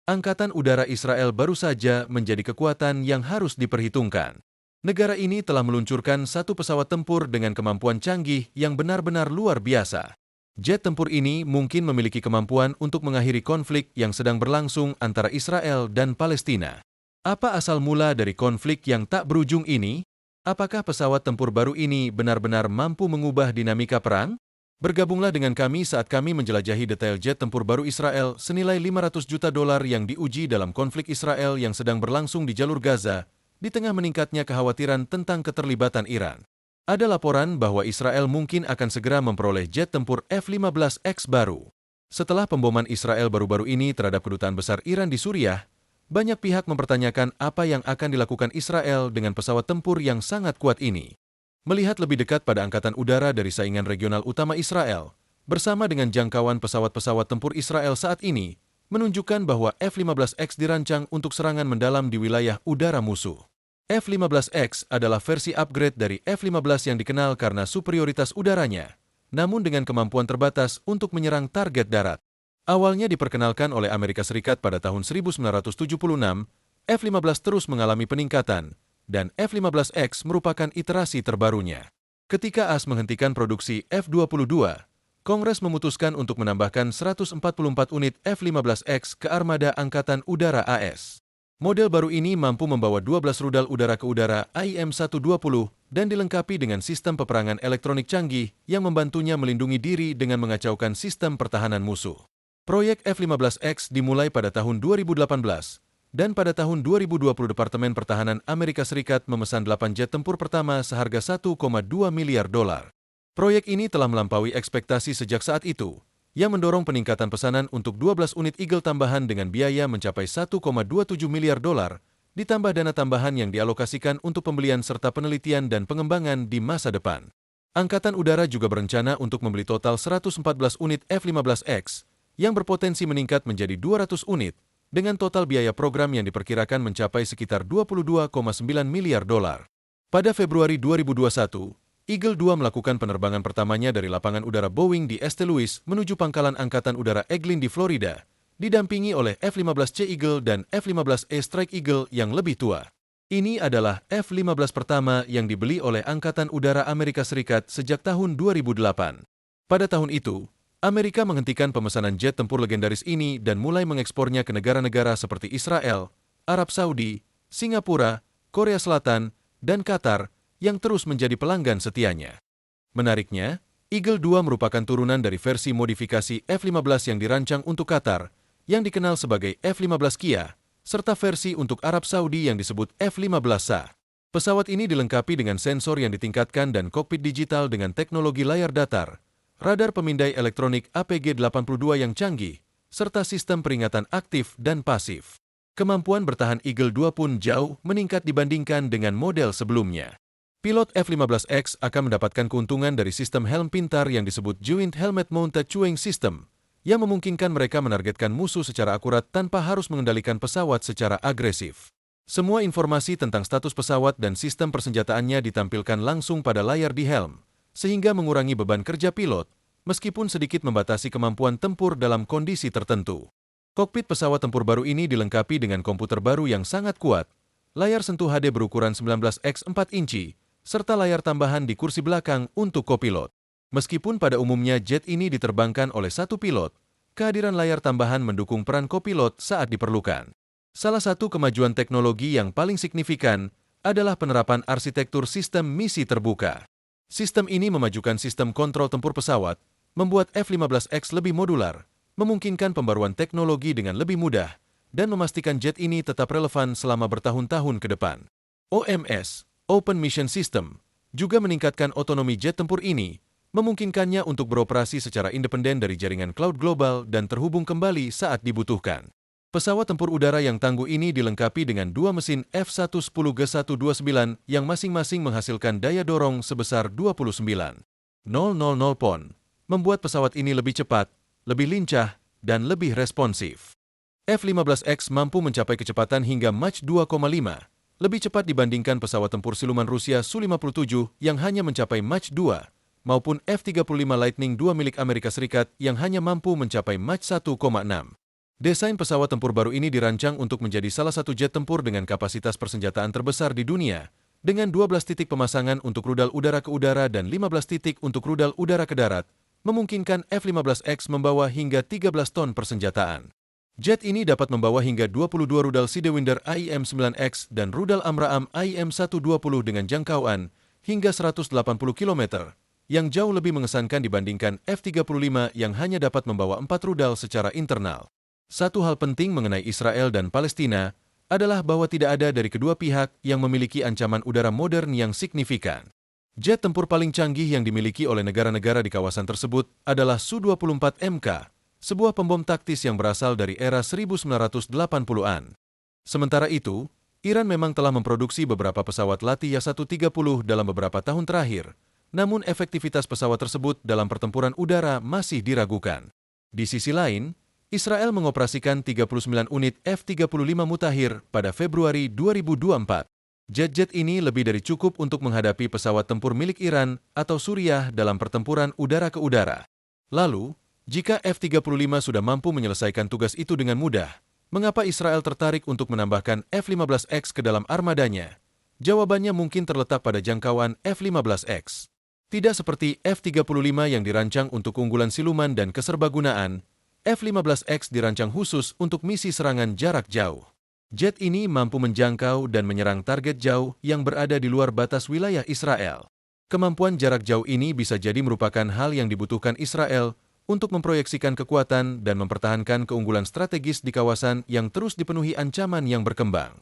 Angkatan Udara Israel baru saja menjadi kekuatan yang harus diperhitungkan. Negara ini telah meluncurkan satu pesawat tempur dengan kemampuan canggih yang benar-benar luar biasa. Jet tempur ini mungkin memiliki kemampuan untuk mengakhiri konflik yang sedang berlangsung antara Israel dan Palestina. Apa asal mula dari konflik yang tak berujung ini? Apakah pesawat tempur baru ini benar-benar mampu mengubah dinamika perang? Bergabunglah dengan kami saat kami menjelajahi detail jet tempur baru Israel senilai 500 juta dolar yang diuji dalam konflik Israel yang sedang berlangsung di jalur Gaza, di tengah meningkatnya kekhawatiran tentang keterlibatan Iran. Ada laporan bahwa Israel mungkin akan segera memperoleh jet tempur F-15X baru. Setelah pemboman Israel baru-baru ini terhadap kedutaan besar Iran di Suriah, banyak pihak mempertanyakan apa yang akan dilakukan Israel dengan pesawat tempur yang sangat kuat ini. Melihat lebih dekat pada angkatan udara dari saingan regional utama Israel, bersama dengan jangkauan pesawat-pesawat tempur Israel saat ini, menunjukkan bahwa F-15X dirancang untuk serangan mendalam di wilayah udara musuh. F-15X adalah versi upgrade dari F-15 yang dikenal karena superioritas udaranya, namun dengan kemampuan terbatas untuk menyerang target darat. Awalnya diperkenalkan oleh Amerika Serikat pada tahun 1976, F-15 terus mengalami peningkatan, dan F-15X merupakan iterasi terbarunya. Ketika AS menghentikan produksi F-22, Kongres memutuskan untuk menambahkan 144 unit F-15X ke armada Angkatan Udara AS. Model baru ini mampu membawa 12 rudal udara ke udara AIM-120 dan dilengkapi dengan sistem peperangan elektronik canggih yang membantunya melindungi diri dengan mengacaukan sistem pertahanan musuh. Proyek F-15X dimulai pada tahun 2018, dan pada tahun 2020 Departemen Pertahanan Amerika Serikat memesan 8 jet tempur pertama seharga 1,2 miliar dolar. Proyek ini telah melampaui ekspektasi sejak saat itu, yang mendorong peningkatan pesanan untuk 12 unit Eagle tambahan dengan biaya mencapai 1,27 miliar dolar, ditambah dana tambahan yang dialokasikan untuk pembelian serta penelitian dan pengembangan di masa depan. Angkatan Udara juga berencana untuk membeli total 114 unit F-15X, yang berpotensi meningkat menjadi 200 unit, dengan total biaya program yang diperkirakan mencapai sekitar 22,9 miliar dolar. Pada Februari 2021, Eagle 2 melakukan penerbangan pertamanya dari lapangan udara Boeing di St. Louis menuju pangkalan Angkatan Udara Eglin di Florida, didampingi oleh F-15C Eagle dan F-15E Strike Eagle yang lebih tua. Ini adalah F-15 pertama yang dibeli oleh Angkatan Udara Amerika Serikat sejak tahun 2008. Pada tahun itu, Amerika menghentikan pemesanan jet tempur legendaris ini dan mulai mengekspornya ke negara-negara seperti Israel, Arab Saudi, Singapura, Korea Selatan, dan Qatar yang terus menjadi pelanggan setianya. Menariknya, Eagle 2 merupakan turunan dari versi modifikasi F-15 yang dirancang untuk Qatar, yang dikenal sebagai F-15 Kia, serta versi untuk Arab Saudi yang disebut F-15SA. Pesawat ini dilengkapi dengan sensor yang ditingkatkan dan kokpit digital dengan teknologi layar datar, radar pemindai elektronik APG-82 yang canggih, serta sistem peringatan aktif dan pasif. Kemampuan bertahan Eagle 2 pun jauh meningkat dibandingkan dengan model sebelumnya. Pilot F-15X akan mendapatkan keuntungan dari sistem helm pintar yang disebut Joint Helmet Mounted Towing System, yang memungkinkan mereka menargetkan musuh secara akurat tanpa harus mengendalikan pesawat secara agresif. Semua informasi tentang status pesawat dan sistem persenjataannya ditampilkan langsung pada layar di helm, sehingga mengurangi beban kerja pilot, meskipun sedikit membatasi kemampuan tempur dalam kondisi tertentu. Kokpit pesawat tempur baru ini dilengkapi dengan komputer baru yang sangat kuat, layar sentuh HD berukuran 19x4 inci, serta layar tambahan di kursi belakang untuk kopilot. Meskipun pada umumnya jet ini diterbangkan oleh satu pilot, kehadiran layar tambahan mendukung peran kopilot saat diperlukan. Salah satu kemajuan teknologi yang paling signifikan adalah penerapan arsitektur sistem misi terbuka. Sistem ini memajukan sistem kontrol tempur pesawat, membuat F-15X lebih modular, memungkinkan pembaruan teknologi dengan lebih mudah, dan memastikan jet ini tetap relevan selama bertahun-tahun ke depan. OMS, Open Mission System, juga meningkatkan otonomi jet tempur ini, memungkinkannya untuk beroperasi secara independen dari jaringan cloud global dan terhubung kembali saat dibutuhkan. Pesawat tempur udara yang tangguh ini dilengkapi dengan dua mesin F-110G129 yang masing-masing menghasilkan daya dorong sebesar 29,000 pon, membuat pesawat ini lebih cepat, lebih lincah, dan lebih responsif. F-15X mampu mencapai kecepatan hingga Mach 2,5, lebih cepat dibandingkan pesawat tempur siluman Rusia Su-57 yang hanya mencapai Mach 2, maupun F-35 Lightning II milik Amerika Serikat yang hanya mampu mencapai Mach 1,6. Desain pesawat tempur baru ini dirancang untuk menjadi salah satu jet tempur dengan kapasitas persenjataan terbesar di dunia, dengan 12 titik pemasangan untuk rudal udara ke udara dan 15 titik untuk rudal udara ke darat, memungkinkan F-15X membawa hingga 13 ton persenjataan. Jet ini dapat membawa hingga 22 rudal Sidewinder AIM-9X dan rudal AMRAAM AIM-120 dengan jangkauan hingga 180 km, yang jauh lebih mengesankan dibandingkan F-35 yang hanya dapat membawa 4 rudal secara internal. Satu hal penting mengenai Israel dan Palestina adalah bahwa tidak ada dari kedua pihak yang memiliki ancaman udara modern yang signifikan. Jet tempur paling canggih yang dimiliki oleh negara-negara di kawasan tersebut adalah Su-24MK, sebuah pembom taktis yang berasal dari era 1980-an. Sementara itu, Iran memang telah memproduksi beberapa pesawat latih Ya-130 dalam beberapa tahun terakhir, namun efektivitas pesawat tersebut dalam pertempuran udara masih diragukan. Di sisi lain, Israel mengoperasikan 39 unit F-35 Mutakhir pada Februari 2024. Jet-jet ini lebih dari cukup untuk menghadapi pesawat tempur milik Iran atau Suriah dalam pertempuran udara ke udara. Lalu, jika F-35 sudah mampu menyelesaikan tugas itu dengan mudah, mengapa Israel tertarik untuk menambahkan F-15X ke dalam armadanya? Jawabannya mungkin terletak pada jangkauan F-15X. Tidak seperti F-35 yang dirancang untuk keunggulan siluman dan keserbagunaan, F-15X dirancang khusus untuk misi serangan jarak jauh. Jet ini mampu menjangkau dan menyerang target jauh yang berada di luar batas wilayah Israel. Kemampuan jarak jauh ini bisa jadi merupakan hal yang dibutuhkan Israel untuk memproyeksikan kekuatan dan mempertahankan keunggulan strategis di kawasan yang terus dipenuhi ancaman yang berkembang.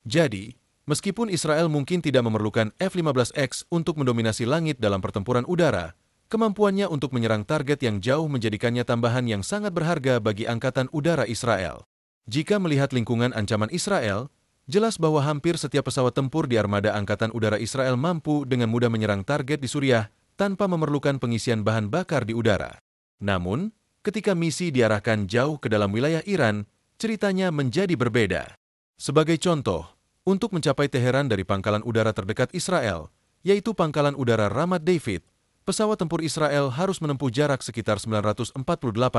Jadi, meskipun Israel mungkin tidak memerlukan F-15X untuk mendominasi langit dalam pertempuran udara, kemampuannya untuk menyerang target yang jauh menjadikannya tambahan yang sangat berharga bagi Angkatan Udara Israel. Jika melihat lingkungan ancaman Israel, jelas bahwa hampir setiap pesawat tempur di armada Angkatan Udara Israel mampu dengan mudah menyerang target di Suriah tanpa memerlukan pengisian bahan bakar di udara. Namun, ketika misi diarahkan jauh ke dalam wilayah Iran, ceritanya menjadi berbeda. Sebagai contoh, untuk mencapai Teheran dari pangkalan udara terdekat Israel, yaitu Pangkalan Udara Ramat David, pesawat tempur Israel harus menempuh jarak sekitar 948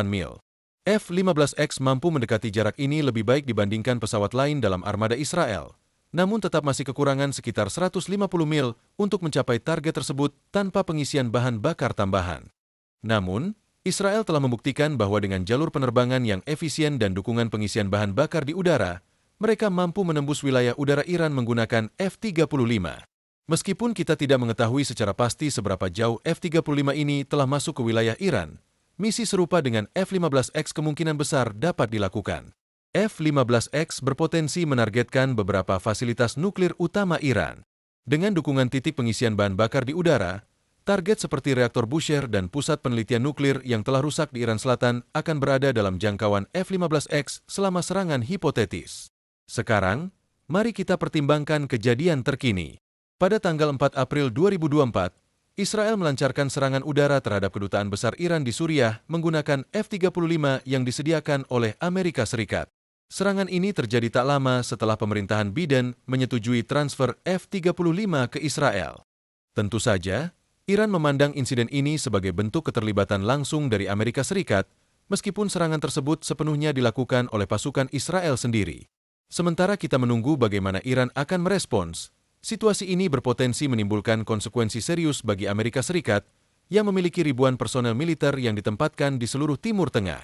mil. F-15X mampu mendekati jarak ini lebih baik dibandingkan pesawat lain dalam armada Israel, namun tetap masih kekurangan sekitar 150 mil untuk mencapai target tersebut tanpa pengisian bahan bakar tambahan. Namun, Israel telah membuktikan bahwa dengan jalur penerbangan yang efisien dan dukungan pengisian bahan bakar di udara, mereka mampu menembus wilayah udara Iran menggunakan F-35. Meskipun kita tidak mengetahui secara pasti seberapa jauh F-35 ini telah masuk ke wilayah Iran, misi serupa dengan F-15X kemungkinan besar dapat dilakukan. F-15X berpotensi menargetkan beberapa fasilitas nuklir utama Iran. Dengan dukungan titik pengisian bahan bakar di udara, target seperti reaktor Bushehr dan pusat penelitian nuklir yang telah rusak di Iran Selatan akan berada dalam jangkauan F-15X selama serangan hipotetis. Sekarang, mari kita pertimbangkan kejadian terkini. Pada tanggal 4 April 2024, Israel melancarkan serangan udara terhadap kedutaan besar Iran di Suriah menggunakan F-35 yang disediakan oleh Amerika Serikat. Serangan ini terjadi tak lama setelah pemerintahan Biden menyetujui transfer F-35 ke Israel. Tentu saja, Iran memandang insiden ini sebagai bentuk keterlibatan langsung dari Amerika Serikat, meskipun serangan tersebut sepenuhnya dilakukan oleh pasukan Israel sendiri. Sementara kita menunggu bagaimana Iran akan merespons, situasi ini berpotensi menimbulkan konsekuensi serius bagi Amerika Serikat yang memiliki ribuan personel militer yang ditempatkan di seluruh Timur Tengah.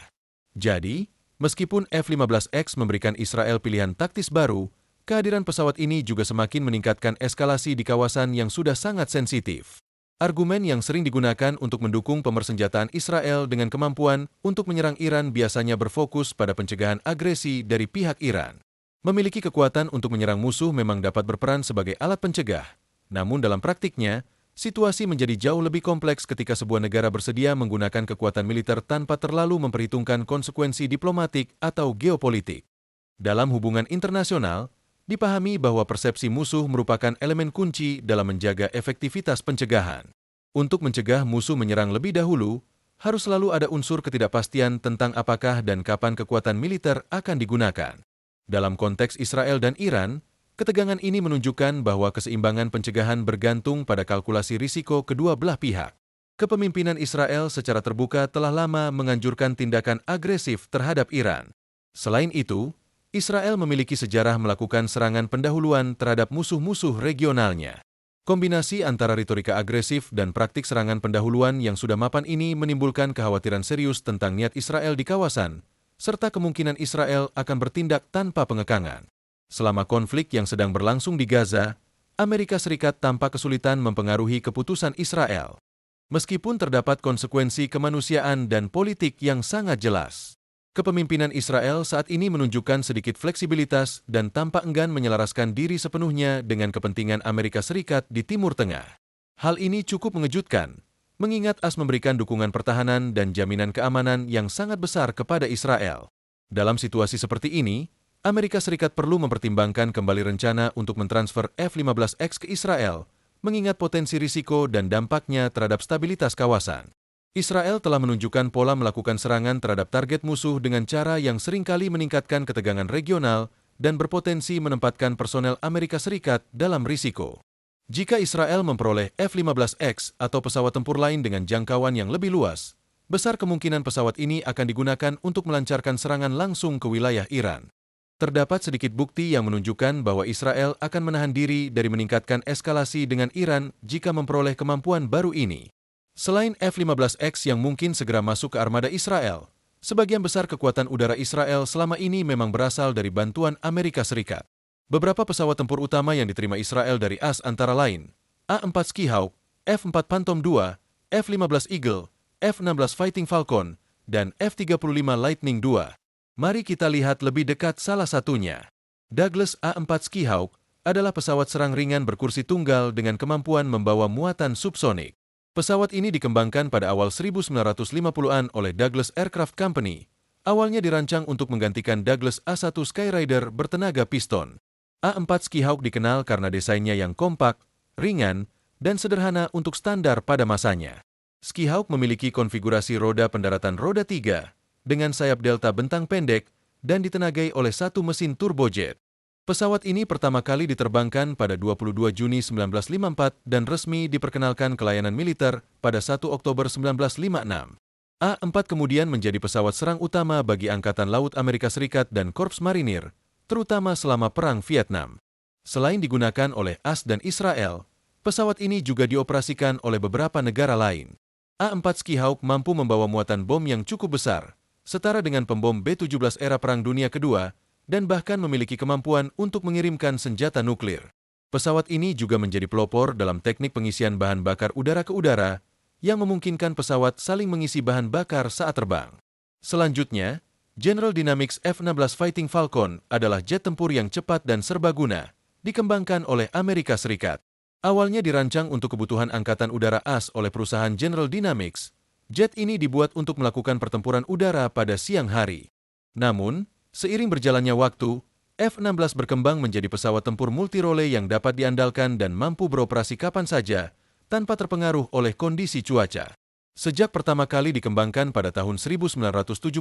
Jadi, meskipun F-15X memberikan Israel pilihan taktis baru, kehadiran pesawat ini juga semakin meningkatkan eskalasi di kawasan yang sudah sangat sensitif. Argumen yang sering digunakan untuk mendukung pemersenjataan Israel dengan kemampuan untuk menyerang Iran biasanya berfokus pada pencegahan agresi dari pihak Iran. Memiliki kekuatan untuk menyerang musuh memang dapat berperan sebagai alat pencegah. Namun dalam praktiknya, situasi menjadi jauh lebih kompleks ketika sebuah negara bersedia menggunakan kekuatan militer tanpa terlalu memperhitungkan konsekuensi diplomatik atau geopolitik. Dalam hubungan internasional, dipahami bahwa persepsi musuh merupakan elemen kunci dalam menjaga efektivitas pencegahan. Untuk mencegah musuh menyerang lebih dahulu, harus selalu ada unsur ketidakpastian tentang apakah dan kapan kekuatan militer akan digunakan. Dalam konteks Israel dan Iran, ketegangan ini menunjukkan bahwa keseimbangan pencegahan bergantung pada kalkulasi risiko kedua belah pihak. Kepemimpinan Israel secara terbuka telah lama menganjurkan tindakan agresif terhadap Iran. Selain itu, Israel memiliki sejarah melakukan serangan pendahuluan terhadap musuh-musuh regionalnya. Kombinasi antara retorika agresif dan praktik serangan pendahuluan yang sudah mapan ini menimbulkan kekhawatiran serius tentang niat Israel di kawasan, serta kemungkinan Israel akan bertindak tanpa pengekangan. Selama konflik yang sedang berlangsung di Gaza, Amerika Serikat tampak kesulitan mempengaruhi keputusan Israel. Meskipun terdapat konsekuensi kemanusiaan dan politik yang sangat jelas. Kepemimpinan Israel saat ini menunjukkan sedikit fleksibilitas dan tampak enggan menyelaraskan diri sepenuhnya dengan kepentingan Amerika Serikat di Timur Tengah. Hal ini cukup mengejutkan, mengingat AS memberikan dukungan pertahanan dan jaminan keamanan yang sangat besar kepada Israel. Dalam situasi seperti ini, Amerika Serikat perlu mempertimbangkan kembali rencana untuk mentransfer F-15X ke Israel, mengingat potensi risiko dan dampaknya terhadap stabilitas kawasan. Israel telah menunjukkan pola melakukan serangan terhadap target musuh dengan cara yang seringkali meningkatkan ketegangan regional dan berpotensi menempatkan personel Amerika Serikat dalam risiko. Jika Israel memperoleh F-15X atau pesawat tempur lain dengan jangkauan yang lebih luas, besar kemungkinan pesawat ini akan digunakan untuk melancarkan serangan langsung ke wilayah Iran. Terdapat sedikit bukti yang menunjukkan bahwa Israel akan menahan diri dari meningkatkan eskalasi dengan Iran jika memperoleh kemampuan baru ini. Selain F-15X yang mungkin segera masuk ke armada Israel, sebagian besar kekuatan udara Israel selama ini memang berasal dari bantuan Amerika Serikat. Beberapa pesawat tempur utama yang diterima Israel dari AS antara lain A-4 Skyhawk, F-4 Phantom II, F-15 Eagle, F-16 Fighting Falcon, dan F-35 Lightning II. Mari kita lihat lebih dekat salah satunya. Douglas A-4 Skyhawk adalah pesawat serang ringan berkursi tunggal dengan kemampuan membawa muatan subsonik. Pesawat ini dikembangkan pada awal 1950-an oleh Douglas Aircraft Company. Awalnya dirancang untuk menggantikan Douglas A-1 Skyrider bertenaga piston. A-4 Skyhawk dikenal karena desainnya yang kompak, ringan, dan sederhana untuk standar pada masanya. Skyhawk memiliki konfigurasi roda pendaratan roda 3 dengan sayap delta bentang pendek dan ditenagai oleh satu mesin turbojet. Pesawat ini pertama kali diterbangkan pada 22 Juni 1954 dan resmi diperkenalkan ke layanan militer pada 1 Oktober 1956. A-4 kemudian menjadi pesawat serang utama bagi Angkatan Laut Amerika Serikat dan Korps Marinir, terutama selama Perang Vietnam. Selain digunakan oleh AS dan Israel, pesawat ini juga dioperasikan oleh beberapa negara lain. A-4 Skyhawk mampu membawa muatan bom yang cukup besar, setara dengan pembom B-17 era Perang Dunia Kedua, dan bahkan memiliki kemampuan untuk mengirimkan senjata nuklir. Pesawat ini juga menjadi pelopor dalam teknik pengisian bahan bakar udara ke udara yang memungkinkan pesawat saling mengisi bahan bakar saat terbang. Selanjutnya, General Dynamics F-16 Fighting Falcon adalah jet tempur yang cepat dan serbaguna, dikembangkan oleh Amerika Serikat. Awalnya dirancang untuk kebutuhan Angkatan Udara AS oleh perusahaan General Dynamics, jet ini dibuat untuk melakukan pertempuran udara pada siang hari. Namun, seiring berjalannya waktu, F-16 berkembang menjadi pesawat tempur multirole yang dapat diandalkan dan mampu beroperasi kapan saja, tanpa terpengaruh oleh kondisi cuaca. Sejak pertama kali dikembangkan pada tahun 1976,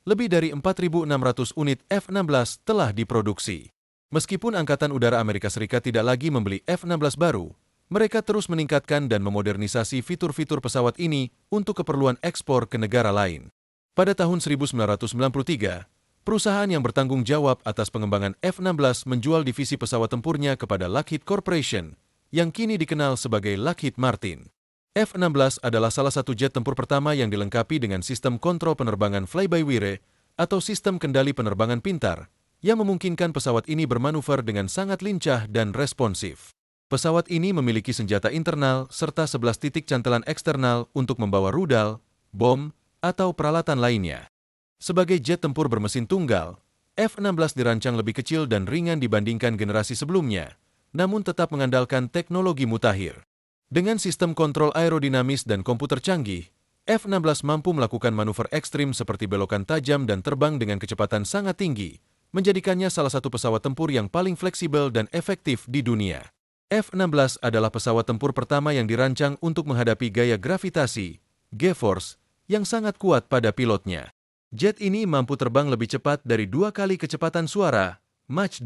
lebih dari 4.600 unit F-16 telah diproduksi. Meskipun Angkatan Udara Amerika Serikat tidak lagi membeli F-16 baru, mereka terus meningkatkan dan memodernisasi fitur-fitur pesawat ini untuk keperluan ekspor ke negara lain. Pada tahun 1993, perusahaan yang bertanggung jawab atas pengembangan F-16 menjual divisi pesawat tempurnya kepada Lockheed Corporation, yang kini dikenal sebagai Lockheed Martin. F-16 adalah salah satu jet tempur pertama yang dilengkapi dengan sistem kontrol penerbangan fly-by-wire atau sistem kendali penerbangan pintar, yang memungkinkan pesawat ini bermanuver dengan sangat lincah dan responsif. Pesawat ini memiliki senjata internal serta 11 titik cantelan eksternal untuk membawa rudal, bom, atau peralatan lainnya. Sebagai jet tempur bermesin tunggal, F-16 dirancang lebih kecil dan ringan dibandingkan generasi sebelumnya, namun tetap mengandalkan teknologi mutakhir. Dengan sistem kontrol aerodinamis dan komputer canggih, F-16 mampu melakukan manuver ekstrim seperti belokan tajam dan terbang dengan kecepatan sangat tinggi, menjadikannya salah satu pesawat tempur yang paling fleksibel dan efektif di dunia. F-16 adalah pesawat tempur pertama yang dirancang untuk menghadapi gaya gravitasi, G-force, yang sangat kuat pada pilotnya. Jet ini mampu terbang lebih cepat dari 2 kali kecepatan suara, Mach 2.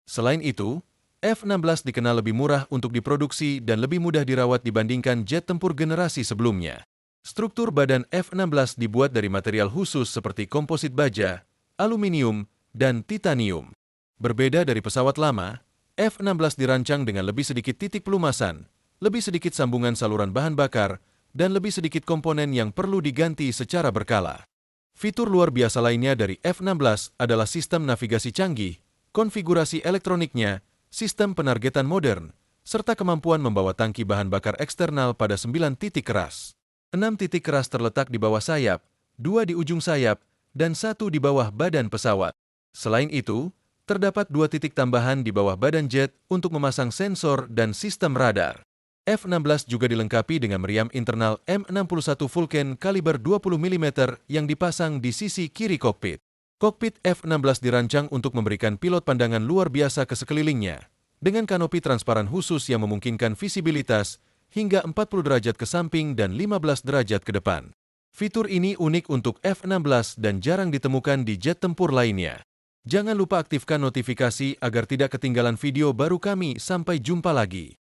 Selain itu, F-16 dikenal lebih murah untuk diproduksi dan lebih mudah dirawat dibandingkan jet tempur generasi sebelumnya. Struktur badan F-16 dibuat dari material khusus seperti komposit baja, aluminium, dan titanium. Berbeda dari pesawat lama, F-16 dirancang dengan lebih sedikit titik pelumasan, lebih sedikit sambungan saluran bahan bakar, dan lebih sedikit komponen yang perlu diganti secara berkala. Fitur luar biasa lainnya dari F-16 adalah sistem navigasi canggih, konfigurasi elektroniknya, sistem penargetan modern, serta kemampuan membawa tangki bahan bakar eksternal pada 9 titik keras. 6 titik keras terletak di bawah sayap, 2 di ujung sayap, dan 1 di bawah badan pesawat. Selain itu, terdapat 2 titik tambahan di bawah badan jet untuk memasang sensor dan sistem radar. F-16 juga dilengkapi dengan meriam internal M61 Vulcan kaliber 20 mm yang dipasang di sisi kiri kokpit. Kokpit F-16 dirancang untuk memberikan pilot pandangan luar biasa ke sekelilingnya, dengan kanopi transparan khusus yang memungkinkan visibilitas hingga 40 derajat ke samping dan 15 derajat ke depan. Fitur ini unik untuk F-16 dan jarang ditemukan di jet tempur lainnya. Jangan lupa aktifkan notifikasi agar tidak ketinggalan video baru kami. Sampai jumpa lagi.